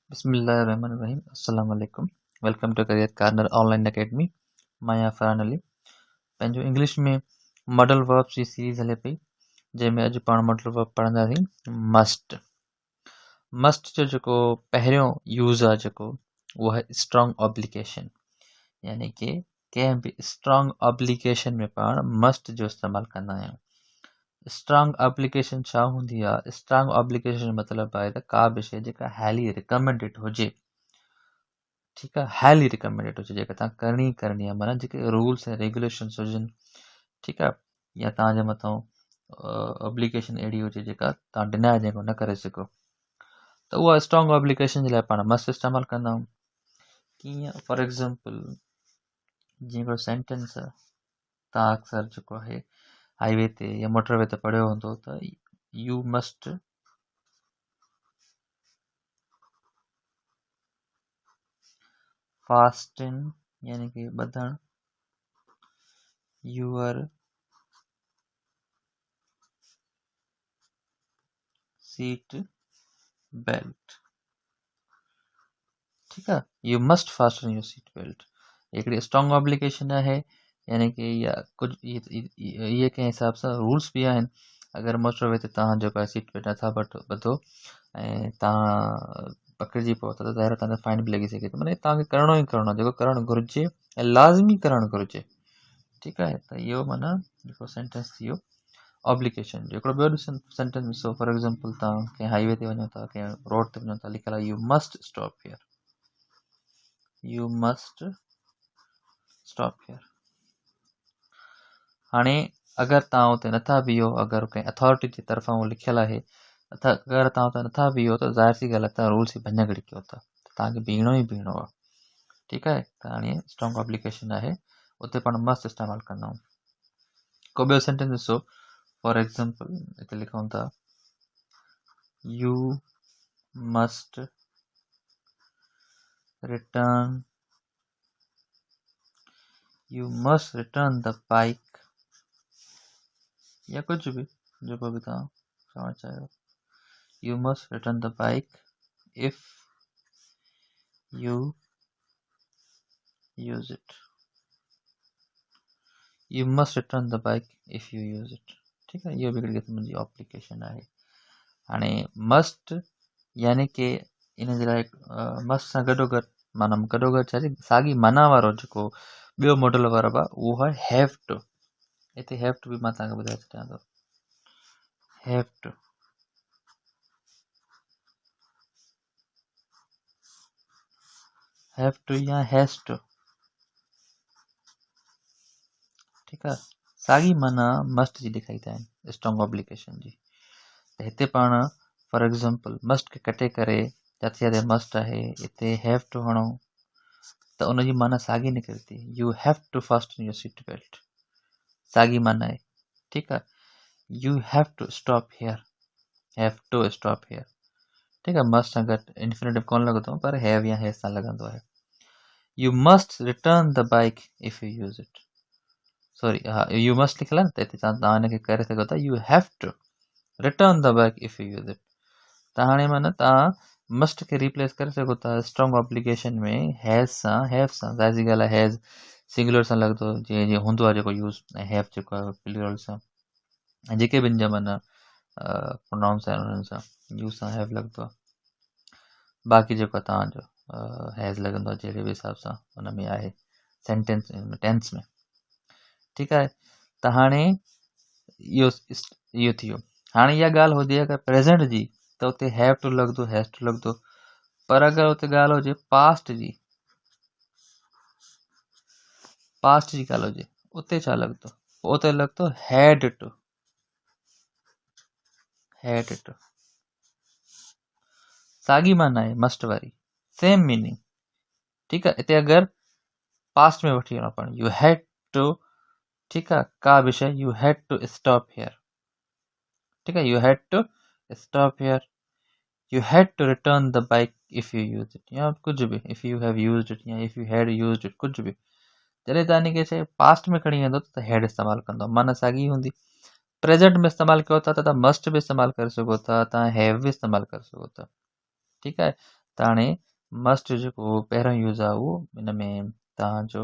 बिस्मिल्लाहिर्रहमानिर्रहीम अस्सलाम वालेकुम। Welcome to career corner online academy. मां आहियां फरहान अली। पंहिंजो इंग्लिश में मॉडल वर्ब्स जी सीरीज़ हले पई, जंहिंमें अॼु पाण मॉडल वर्ब पढ़ंदासीं मस्ट। मस्ट जो जेको पहिरियों यूज़ आहे जेको उहो आहे स्ट्रॉन्ग ऑब्लिगेशन, यानी कि कंहिं बि स्ट्रॉन्ग ऑब्लिगेशन में पाण मस्ट जो इस्तेमालु कंदा आहियूं। स्ट्रॉन्ग ऑब्लिगेशन छा हूंदी आहे? स्ट्रॉन्ग ऑब्लिगेशन जो मतिलबु आहे त का बि शइ जेका हाईली रिकमेंडेड हुजे, ठीकु आहे, हाईली रिकमेंडेड हुजे, जेका तव्हां करणी आहे, माना जेके रूल्स ऐं रेगुलेशन्स हुजनि, ठीकु आहे, या तव्हांजे मथां ऑब्लिगेशन अहिड़ी हुजे जेका तव्हां डिनाय जेको न करे सघो, त उहा स्ट्रॉन्ग ऑब्लिगेशन जे लाइ पाण मस्ट इस्तेमालु कंदा आहियूं। कीअं? फॉर एग्ज़ाम्पल, जीअं हिकिड़ो सेंटेंस आहे, तव्हां अक्सर जेको आहे हाईवे ते या मोटरवे ते पढ़ियो हूंदो त यू मस्ट फास्टन, यानी कि ॿधण यूअर सीट बेल्ट, ठीकु आहे, you must fasten your seat belt हिकिड़ी स्ट्रॉन्ग ऑब्लिगेशन आहे, यानी कि इहा कुझु इहे कंहिं हिसाब सां रूल्स बि आहिनि। अगरि मोटरवे ते तव्हां जेको आहे सीट बेल्ट नथा ॿधो ऐं तव्हां पकड़िजी पओ त ज़ाहिर तव्हांखे फाइन बि लॻी सघे थो। माना तव्हांखे करिणो ई करिणो आहे, जेको करणु घुरिजे ऐं लाज़मी करणु घुरिजे, ठीकु आहे। त इहो माना जेको सेंटेंस थी वियो ऑब्लिगेशन जो। हिकिड़ो ॿियो सेंटेंस ॾिसो, फॉर एग्ज़ाम्पल, तव्हां कंहिं हाईवे ते वञो था, कंहिं रोड ते वञो था, लिखियलु आहे you must stop here, you must stop here. हाणे अगरि तव्हां उते नथा बीहो, अगरि कंहिं अथॉरिटी जे तरफ़ां उहो लिखियलु आहे, अगरि तव्हां उते नथा बीहो त ज़ाहिर सी ॻाल्हि आहे तव्हां रूल्स जी भञकड़ी कयो था, त तव्हांखे बीहणो ई बीहणो आहे, ठीकु आहे। त हाणे स्ट्रॉन्ग ऑब्लिगेशन आहे, उते पाण मस्ट इस्तेमालु कंदा आहियूं। को ॿियो सेंटेंस ॾिसो, फॉर एग्ज़ाम्पल, हिते लिखूं था you must return the bike, या कुझु बि जेको बि तव्हां चवणु चाहियो, you must return the bike if you use it, you must return the bike if you use it, ठीकु आहे। इहो बि हिकिड़ी क़िस्म जी ऑब्लिगेशन आहे। हाणे मस्ट यानी कि इन जे लाइ मस्ट सां गॾोगॾु, माना गॾोगॾु छा जे साॻी माना वारो जेको ॿियो मॉडल वर्ब आहे उहो आहे हैव टू। हिते हैव टू बि मां तव्हांखे ॿुधाए छॾियां थो, हैव टू, हैव टू या हैज़ टू, ठीकु आहे। साॻी माना मस्ट जी ॾेखारींदा आहिनि स्ट्रॉन्ग ऑब्लिगेशन जी। त हिते पाण फॉर एग्ज़ाम्पल मस्ट खे कटे करे जिथे जिथे मस्ट आहे हिते हैव टू हणूं त उनजी माना साॻी निकिरे थी, you have to fasten your seat belt, साॻी माना आहे, ठीकु आहे। You have to stop here, have to stop here, ठीकु आहे। मस्ट सां गॾु इन्फिनेटिव कोन लॻंदो, पर हैव या हैज़ सां लॻंदो आहे। You must return the bike if you use it, sorry, हा, यू मस्ट लिखियलु आहे न, त हिते तव्हां हिनखे करे सघो था you have to return the bike if you use it. त हाणे माना तव्हां मस्ट खे रिप्लेस करे सघो था स्ट्रॉन्ग ऑब्लिगेशन में हैज़ सां, हैव सां। ज़ाहिर सी ॻाल्हि आहे हैज़ सिंगुलर सां लॻंदो, जीअं जीअं हूंदो आहे जेको यूज़, ऐं हैव जेको आहे प्लूरल सां, ऐं जेके बि इन जा माना प्रोनाउंस आहिनि उन्हनि सां यू सां हैव लॻंदो आहे। बाक़ी जेको तव्हांजो हैज़ लॻंदो आहे जहिड़े बि हिसाब सां हुन में आहे सेंटेंस टेंस में, ठीकु आहे। त हाणे इहो थी वियो। हाणे इहा ॻाल्हि हुजे अगरि प्रेज़ेंट जी त उते हैव टू लॻंदो, हैज़ टू लॻंदो, पर अगरि उते ॻाल्हि हुजे पास्ट जी, पास्ट जी ॻाल्हि हुजे, उते छा लॻंदो? उते लॻंदो हैड टू, हैड टू, साॻी माना आहे मस्ट वारी, सेम मीनिंग, ठीकु आहे। हिते अगरि पास्ट में वठी वञो पाण, यू हैड टू, ठीकु आहे, का बि शइ, you had to stop here, ठीकु आहे, you had to stop here, you had to return the bike if you use it, या कुझु बि, if you have used it या if you had used it, कुझु बि। जॾहिं तव्हां हिनखे शइ पास्ट में खणी वेंदो त हैड इस्तेमालु कंदो, माना साॻी हूंदी। प्रेज़ेंट में इस्तेमालु कयो था त तव्हां मस्ट बि इस्तेमालु करे सघो था, तव्हां हैव बि इस्तेमालु करे सघो था, ठीकु आहे। त हाणे मस्ट जेको पहिरियों यूज़ आहे उहो इन में तव्हांजो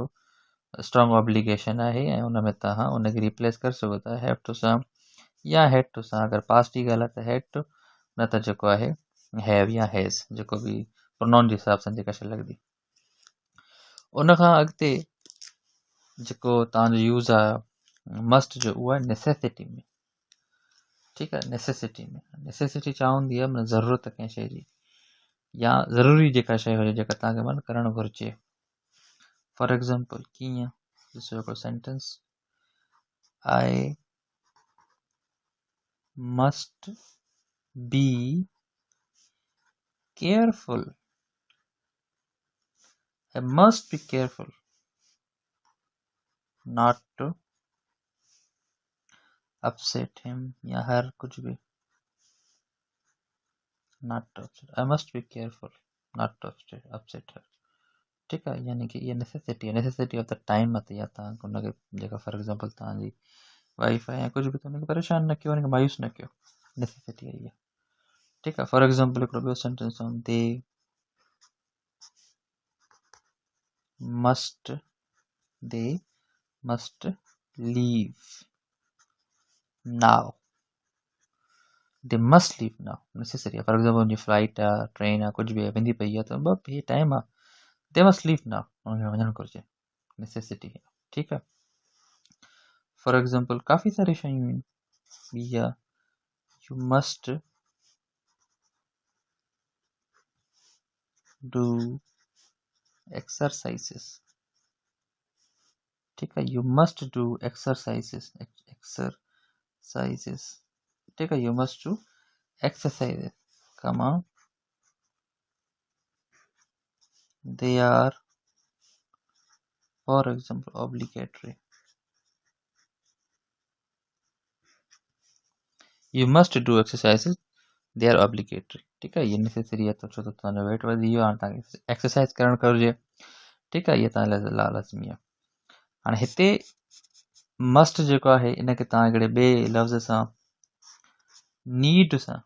स्ट्रॉन्ग ऑब्लिगेशन आहे ऐं उन में तव्हां उनखे रिप्लेस करे सघो था हैव टू सां या हेड टू सां। अगरि पास्ट जी ॻाल्हि आहे त हेड टू, न त जेको आहे हैव या हैज़, जेको बि प्रोनाउन जे हिसाब सां जेका शइ लॻंदी। उन खां अॻिते जेको तव्हांजो यूज़ आहे मस्ट जो, उहा आहे नेसेसिटी में। ठीकु आहे, नेसेसिटी में नेसेसिटी छा हूंदी आहे, माना ज़रूरत कंहिं शइ जी या ज़रूरी जेका शइ हुजे जेका तव्हांखे माना करणु घुरिजे। फॉर एग्ज़ाम्पल कीअं, ॾिसो हिकिड़ो sentence, I must be careful, I must be careful not to upset him या हर कुछ भी, not to upset, I must be careful not to upset her। ठीक है, यानी कि ये नेसेसिटी है, नेसेसिटी ऑफ द टाइम मत या तव्हां हुनखे जेका फॉर एग्जांपल तव्हांजी वाइफ आहे या कुछ भी, त हुनखे परेशान न कयो, हुनखे मायूस न कयो, नेसेसिटी है ये। ठीक है, फॉर एग्जांपल हिकिड़ो ॿियो सेंटेंस आहे, they must leave now, they must leave now, necessary आहे। फॉर एग्जांपल मुंहिंजी फ्लाइट आहे, ट्रेन आहे, कुछ भी आहे, वेंदी पई आहे, त हीअ टाइम आहे, दे मस्ट लीव नाउ, हुनखे वञणु घुरिजे, नेसेसिटी है। ठीक है, फॉर एग्जांपल काफ़ी सारी शयूं आहिनि, ॿी आहे यू मस्ट डू एक्सरसाइज़िस। ठीक है, यू मस्ट डू एक्सरसाइज़िस, ठीक है, यू मस्ट डू एक्सरसाइज़िस, कमा they are for example obligatory, you must do exercises, they are obligatory। ठीक है, ये नेसेसरी है, तो छो तो तव्हांजो वेट वधी वियो आहे, तव्हांखे एक्सरसाइज करणु घुरिजे। ठीक आहे, इहा तव्हां लाज़मी आहे। हाणे हिते मस्ट जेको आहे इनखे तव्हां हिकिड़े ॿिए लफ़्ज़ सां नीड सां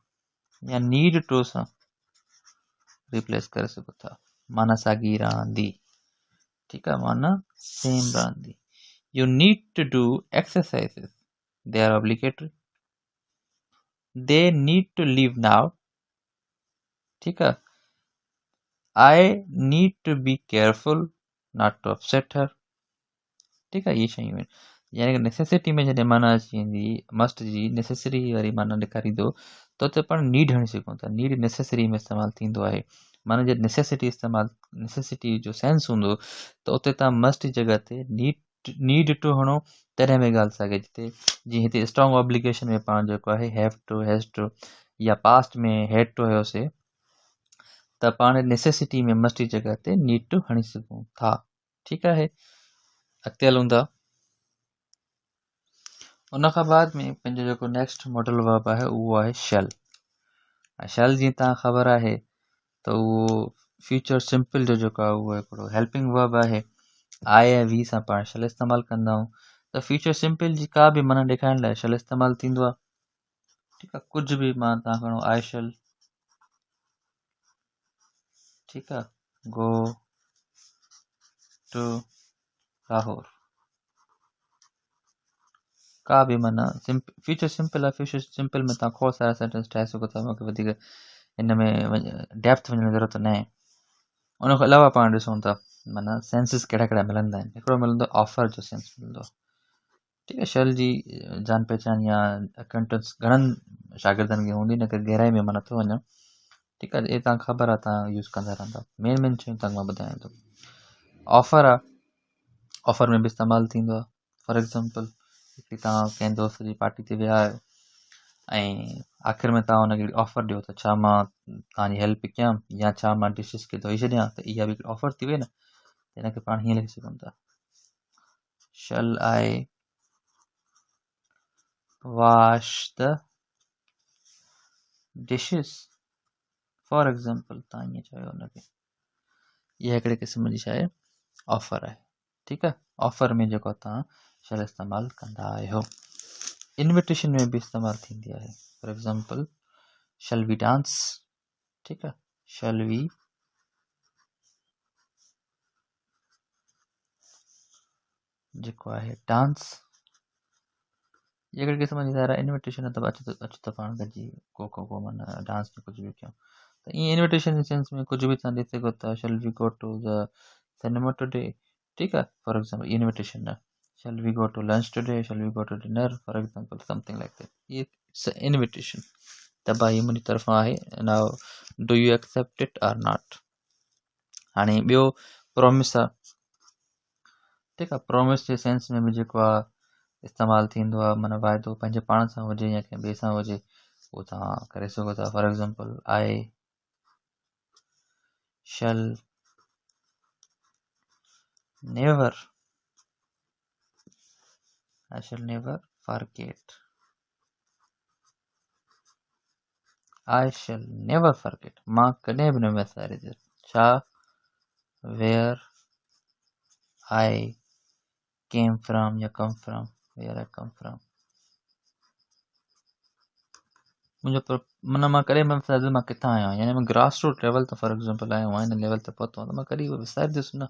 या नीड टू सां रिप्लेस करे सघो था, माना साॻी रहंदी। ठीक है, माना सेम रहंदी। You need to do exercises, they are obligatory, they need to leave now। ठीक है, I need to be careful not to upset her। ठीक है, ये शयूं आहिनि, यानी कि नेसेसिटी में जॾहिं माना अची वेंदी मस्ट जी नेसेसरी वारी माना ॾेखारींदो, त उते पाण नीड हणी सघूं था, नीड नेसेसरी में इस्तेमालु थींदो आहे। माना जॾहिं नेसेसिटी जो सेंस हूंदो, त उते तव्हां मस्ट जी जॻह ते नीड टू हणो, तॾहिं में ॻाल्हि साॻे थी। जीअं हिते स्ट्रॉन्ग ऑब्लिगेशन में पाण जेको आहे हैव टू, हैज़ टू, या पास्ट में हैड टू हुयोसीं, त पाण नेसेसिटी में मस्ट जी जॻह ते नीड टू हणी सघूं था। ठीकु आहे, अॻिते हलूं था। उन खां बाद में पंहिंजो जेको नेक्स्ट मॉडल वर्ब आहे उहो आहे शैल। शैल जीअं तव्हां ख़बर आहे त उहो फ्यूचर सिंपल जो जेको आहे उहो हिकिड़ो हेल्पिंग वर्ब आहे। आई ऐं वी सां पाण शैल इस्तेमालु कंदा आहियूं, त फ्यूचर सिंपल जी का बि माना ॾेखारण लाइ शैल इस्तेमालु थींदो आहे। ठीकु आहे, कुझु बि माना तव्हां खणो आई शैल, ठीकु आहे, गो टू लाहौर, का बि माना फ्यूचर सिंपल आहे। फ्यूचर सिंपल में तव्हां खोड़ सारा सेंटेंस ठाहे सघो था, मूंखे वधीक हिन में डेप्थ वञण जी ज़रूरत न आहे। उन खां अलावा पाण ॾिसूं था माना सेंसिस कहिड़ा कहिड़ा मिलंदा आहिनि। हिकिड़ो मिलंदो ऑफर जो सेंस मिलंदो आहे। ठीकु आहे, शैल जी जान पहचान या अकाउंटेंट्स घणनि शागिर्दनि खे हूंदी, इन करे गहराई में मां नथो वञा। ठीकु आहे, इहे तव्हां ख़बर आहे, तव्हां यूज़ कंदा रहंदा। मेन शयूं तव्हांखे मां ॿुधायां थो। ऑफर आहे, ऑफर में बि इस्तेमालु थींदो आहे। फॉर एग्ज़ाम्पल हिकिड़ी तव्हां कंहिं दोस्त जी पार्टी ते विया आहियो ऐं आख़िर में तव्हां हुनखे ऑफर ॾियो त छा मां तव्हांजी हेल्प कयां या छा मां डिशिस खे धोई छॾियां, त इहा बि हिकिड़ी ऑफर थी वई न। हिनखे पाण हीअं लिखी सघूं था, shall I wash the dishes, for example तव्हां ईअं चयो हुनखे। इहा हिकिड़े क़िस्म जी छा आहे, ऑफर आहे। ठीकु आहे, ऑफर में जेको तव्हां शैल इस्तेमालु कंदा आहियो। इन्विटेशन में बि इस्तेमालु थींदी आहे। For example shall we dance, ठीकु आहे, शैल वी जेको आहे डांस, जेकर क़िस्म जी ज़ाहिर इन्विटेशन त अचो त पाण गॾिजी को माना डांस में कुझु बि कयूं त ईअं इन्विटेशन जे सेंस में कुझु बि तव्हां ॾेई सघो था। Shall we go to the cinema today, ठीकु आहे, फॉर एग्जाम्पल इन्विटेशन न shall we go to lunch today, shall we go to dinner for example, something like that, ये इट्स इन्विटेशन। त भाई मुंहिंजी तरफ़ां आहे, now do you accept it or not. हाणे ॿियो प्रोमिस आहे, ठीकु आहे, प्रोमिस जे सेंस में बि जेको आहे इस्तेमालु थींदो आहे, माना वाइदो पंहिंजे पाण सां हुजे या कंहिं ॿिए सां हुजे, उहो तव्हां करे सघो था। For example I shell never forget, I shall never forget, मां कॾहिं बि न विसारिजे छा, where I came from या come from, where I come from, मुंहिंजो माना मां कॾहिं बि विसारिजे मां किथां आयो आहियां, यानी मां ग्रास रूट लेवल ते फॉर एग्जाम्पल आयो आहियां, हिन लेवल ते पहुतो आहियां, त मां कॾहिं विसारींदुसि न,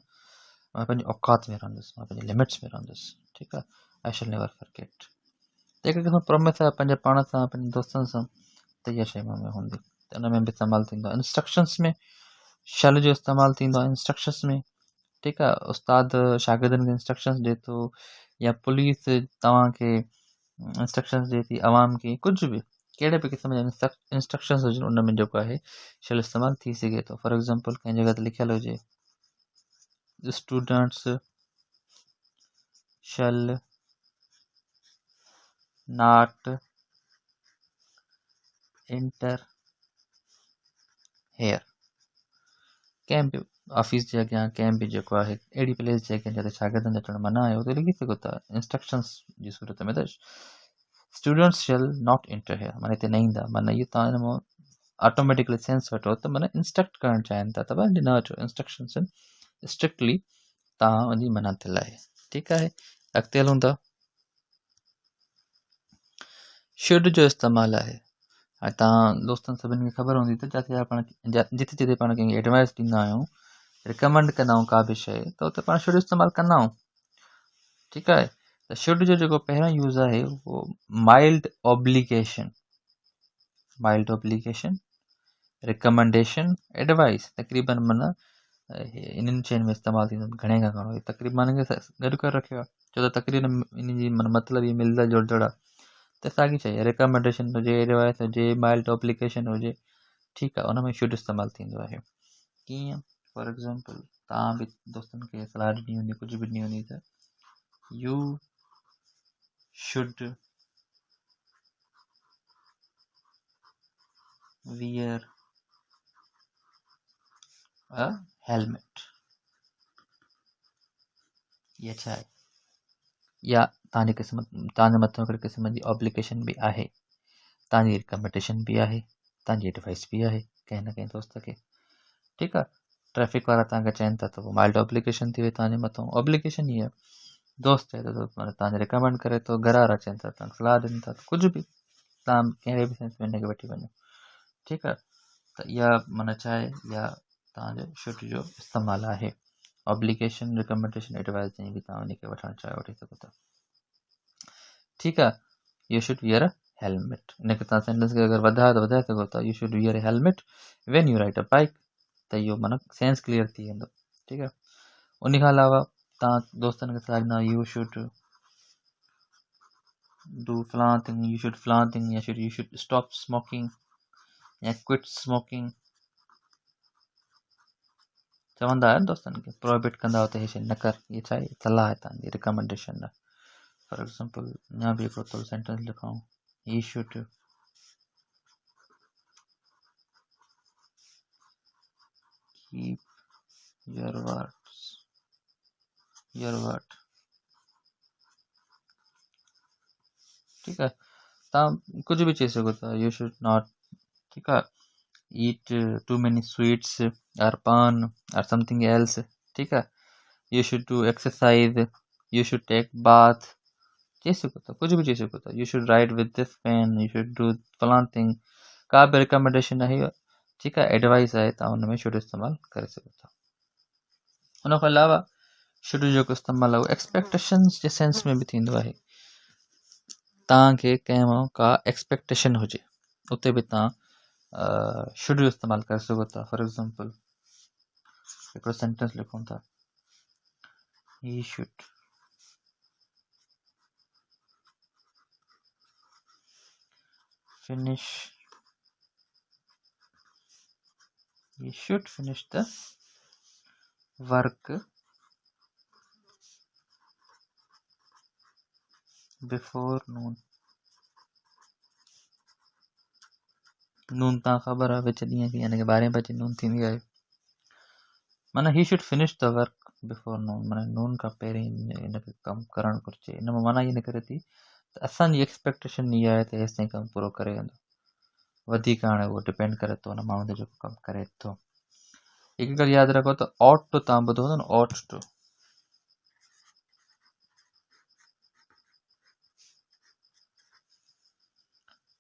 मां पंहिंजी औकात में रहंदुसि, मां पंहिंजे लिमिट्स में रहंदुसि, ठीकु आहे, आई शैल नेवर फॉरगेट। त हिकु क़िस्म प्रोमिस आहे पंहिंजे पाण सां, पंहिंजे दोस्तनि सां, त इहा शइ में हूंदी, त हुन में बि इस्तेमालु थींदो आहे। इंस्ट्रक्शंस में शैल जो इस्तेमालु थींदो आहे इंस्ट्रक्शंस में, ठीकु आहे, उस्ताद शागिर्दनि खे इंस्ट्रक्शंस ॾिए थो, या पुलिस तव्हांखे इंस्ट्रक्शंस ॾिए थी अवाम खे, कुझु बि कहिड़े बि क़िस्म जा इंस्ट्रक्शंस हुजनि, उन में जेको आहे शैल इस्तेमालु थी सघे थो। फॉर एग्जाम्पल कंहिं जॻह ते लिखियलु हुजे students shall not enter here, कंहिं बि ऑफिस जे अॻियां, कंहिं बि जेको आहे अहिड़ी प्लेस जे अॻियां जिते शागिर्दनि जो अचणु मना आहे, उते लिखी सघो था इंस्ट्रक्शंस जी सूरत में त students shall not enter here, माना हिते न ईंदा, माना इहो तव्हां हिन मां ऑटोमेटिकली सेंस वठो त माना इंस्ट्रक्ट करणु चाहिनि था, त भाई न अचो, इंस्ट्रक्शंस आहिनि स्ट्रिक्टली तव्हां वञी मना थियल आहे, ठीकु आहे। अॻिते हलूं था, शुड जो इस्तेमालु आहे। हाणे तव्हां दोस्तनि सभिनि खे ख़बर हूंदी त जिते पाण जिते जिते पाण कंहिंखे एडवाइस ॾींदा आहियूं, रिकमेंड कंदा आहियूं का बि शइ, त उते पाण शुड इस्तेमालु कंदा आहियूं, ठीकु आहे। त शुड जो जेको पहिरियों यूज़ आहे उहो माइल्ड ऑब्लिगेशन, रिकमेंडेशन, एडवाइस, तक़रीबन माना इन्हनि शयुनि में इस्तेमालु थींदो, घणे खां घणो तक़रीबन खे गॾु करे रखियो आहे, छो त तक़रीबन इन जी माना मतिलबु इहे मिलंदा जुलंदड़ आहे, त साॻी शइ रिकमेंडेशन हुजे, एडवाइस हुजे, माइल्ड ऑब्लिगेशन हुजे, ठीकु आहे, उन में शुड इस्तेमालु थींदो आहे। कीअं, फॉर एग्जाम्पल तव्हां बि दोस्तनि खे सलाह ॾिनी हूंदी, कुझु बि ॾिनी हूंदी, त you should wear a helmet, या छा आहे, या तव्हांजे क़िस्म तव्हांजे मथां हिकिड़े क़िस्म जी ऑब्लिगेशन बि आहे, तव्हांजी रिकमेंडेशन बि आहे, तव्हांजी एडवाइस बि आहे कंहिं न कंहिं दोस्त खे, ठीकु आहे। ट्रैफिक वारा तव्हांखे चवनि था त पोइ माइल्ड ऑब्लिगेशन थी वई तव्हांजे मथां, ऑब्लिगेशन ई आहे, दोस्त चए थो माना तव्हांखे रिकमेंड करे थो, घर वारा चवनि था, तव्हांखे सलाह ॾियनि था, कुझु बि तव्हां कहिड़े बि सेंस में हिनखे वठी वञो, ठीकु आहे। त इहा माना छा आहे, इहा तव्हांजो शुड जो इस्तेमालु आहे, ऑब्लिगेशन, रिकमेंडेशन, एडवाइस जंहिं बि तव्हां उनखे वठणु चाहियो वठी सघो था, ठीकु आहे। You should wear a helmet, इनखे तव्हां सेंटेंस खे अगरि वधाए सघो था, you should wear a helmet when you ride a bike, त इहो माना सेंस क्लियर थी वेंदो, ठीकु आहे। उन खां अलावा तव्हां दोस्तनि खे सलाह ॾींदा, यू शुड डू फलां थिंग, यू शुड फलां थिंग, या यू शुड स्टॉप स्मोकिंग या क्विट स्मोकिंग, चवंदा आहियो दोस्तनि खे, प्रोहिबिट कंदा हो त इहे शइ न कर, इहे छा आहे, सलाह आहे तव्हांजी, रिकमेंडेशन आहे। फॉर एग्जाम्पल अञा बि हिकिड़ो थोरो सेंटेंस लिखूं, he should keep your word, ठीकु आहे। तव्हां कुझु बि चई सघो था, यू शुड नॉट, ठीकु आहे, eat too many sweets or pan or something else, ठीकु आहे, you should do exercise, you should take bath, चई सघो था, कुझु बि चई सघो था, you should write with this pen, you should do फलां थिंग, का बि रिकमेंडेशन आहे, ठीकु आहे, एडवाइस आहे, तव्हां हुन में शुड इस्तेमालु करे सघो था। हुन खां अलावा शुड जो इस्तेमालु आहे एक्सपेक्टेशंस जे सेंस में भी थींदो आहे। तव्हांखे कंहिं मां का एक्सपेक्टेशन हुजे उते बि तव्हां शुड जो इस्तेमालु करे सघो था। फॉर एग्जांपल हिकिड़ो सेंटेंस लिखूं था, he should finish the work before noon। नून तव्हां ख़बर आहे विच ॾींहं खे यानी कि 12 बजे नून थींदी आहे। माना he should finish the work before noon, माना नून खां पहिरीं हिनखे कमु करणु घुरिजे। इन मां माना इहा निकिरे थी त असांजी एक्सपेक्टेशन इहा आहे त हेसि ताईं कमु पूरो करे वेंदो, वधीक हाणे उहो डिपेंड करे थो हुन माण्हू ते जेको कमु करे थो। हिकु ॻाल्हि यादि रखो त ऑट टू तव्हां ॿुधो हूंदो न, ऑट टू,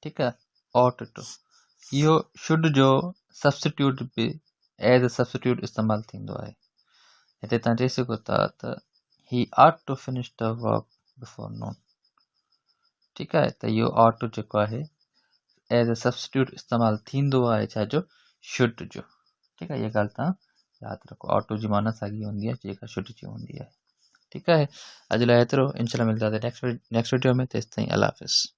ठीकु आहे, ऑट टू इहो शुड जो सब्स्टिट्यूट बि एज अ सब्स्टिट्यूट इस्तेमालु थींदो आहे। हिते तव्हां चई सघो था त he ought to finish the work before noon, ठीकु आहे। त इहो ऑट टू जेको आहे एज अ सब्स्टिट्यूट इस्तेमालु थींदो आहे छाजो, शुड जो, ठीकु आहे। इहा ॻाल्हि तव्हां यादि रखो, ऑट टू जी माना साॻी हूंदी आहे जेका शुड जी हूंदी आहे, ठीकु आहे। अॼु लाइ एतिरो, इंशाल्लाह मिलंदासीं नेक्स्ट वीडियो में। तेसिताईं अल्लाह हाफ़िज़।